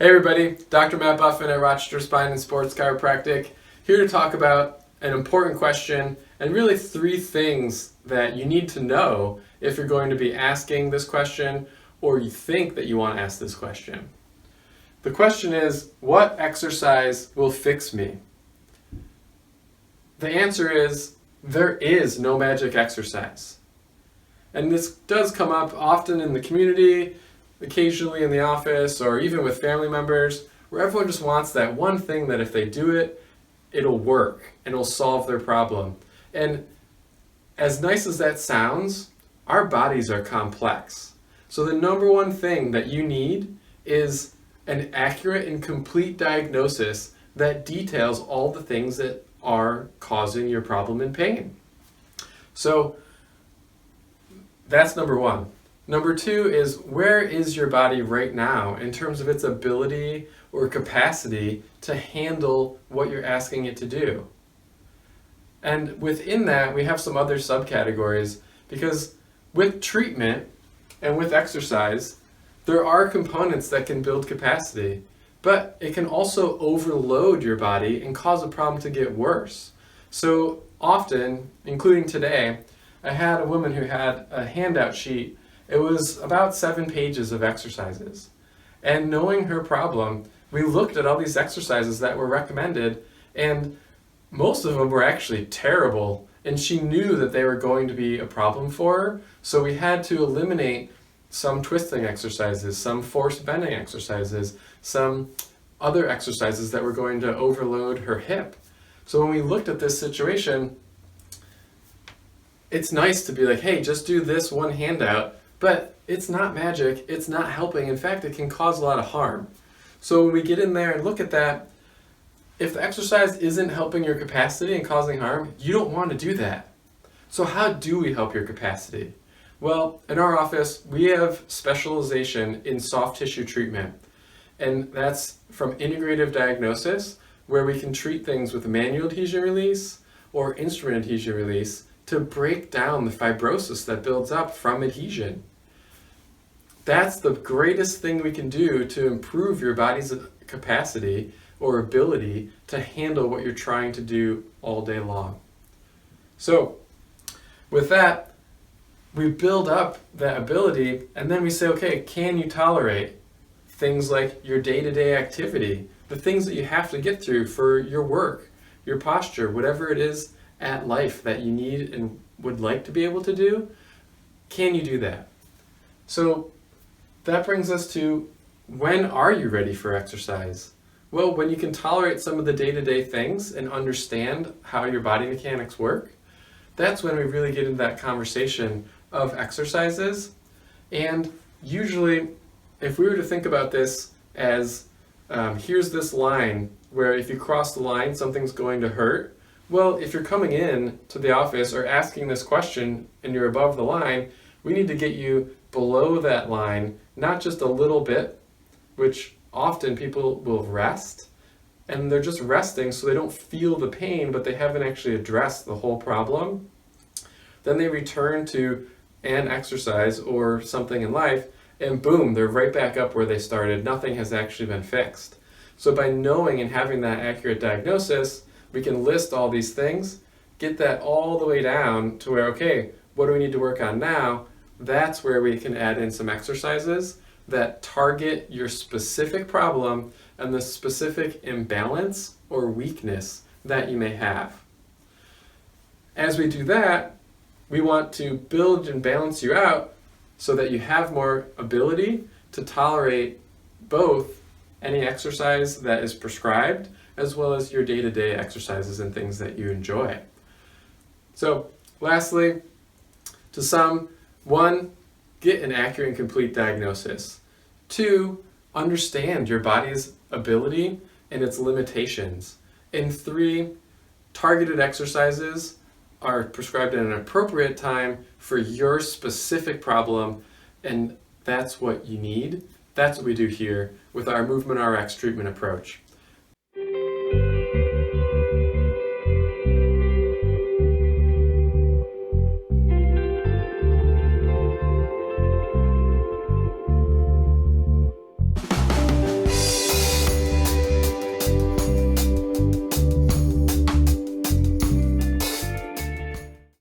Hey everybody, Dr. Matt Buffin at Rochester Spine Sports Chiropractic, here to talk about an important question and really three things that you need to know if you're going to be asking this question or you think that you want to ask this question. The question is, what exercise will fix me? The answer is, there is no magic exercise. And this does come up often in the community, occasionally in the office, or even with family members, where everyone just wants that one thing that if they do it, it'll work and it'll solve their problem. And as nice as that sounds, our bodies are complex. So the number one thing that you need is an accurate and complete diagnosis that details all the things that are causing your problem and pain. So that's number one. Number two is, where is your body right now in terms of its ability or capacity to handle what you're asking it to do? And within that, we have some other subcategories, because with treatment and with exercise, there are components that can build capacity, but it can also overload your body and cause a problem to get worse. So often, including today, I had a woman who had a handout sheet. It was about 7 pages of exercises. And knowing her problem, we looked at all these exercises that were recommended, and most of them were actually terrible. And she knew that they were going to be a problem for her, so we had to eliminate some twisting exercises, some forced bending exercises, some other exercises that were going to overload her hip. So when we looked at this situation, it's nice to be like, hey, just do this one handout, but it's not magic, it's not helping. In fact, it can cause a lot of harm. So when we get in there and look at that, if the exercise isn't helping your capacity and causing harm, you don't want to do that. So how do we help your capacity? Well, in our office, we have specialization in soft tissue treatment. And that's from Integrativediagnosis, where we can treat things with manual adhesion release or instrument adhesion release to break down the fibrosis that builds up from adhesion. That's the greatest thing we can do to improve your body's capacity or ability to handle what you're trying to do all day long. So with that, we build up that ability, and then we say, okay, can you tolerate things like your day-to-day activity, the things that you have to get through for your work, your posture, whatever it is at life that you need and would like to be able to do? Can you do that? So that brings us to, when are you ready for exercise? Well, when you can tolerate some of the day-to-day things and understand how your body mechanics work, that's when we really get into that conversation of exercises. And usually, if we were to think about this as, here's this line where if you cross the line, something's going to hurt. Well, if you're coming in to the office or asking this question and you're above the line, we need to get you below that line, not just a little bit, which often people will rest, and they're just resting so they don't feel the pain, but they haven't actually addressed the whole problem. Then they return to an exercise or something in life, and boom, they're right back up where they started. Nothing has actually been fixed. So by knowing and having that accurate diagnosis, we can list all these things, get that all the way down to where, okay, what do we need to work on now? That's where we can add in some exercises that target your specific problem and the specific imbalance or weakness that you may have. As we do that, we want to build and balance you out so that you have more ability to tolerate both any exercise that is prescribed as well as your day-to-day exercises and things that you enjoy. So lastly, to sum, 1, get an accurate and complete diagnosis. 2, understand your body's ability and its limitations. And 3, targeted exercises are prescribed at an appropriate time for your specific problem, and that's what you need. That's what we do here with our movementrx treatment approach.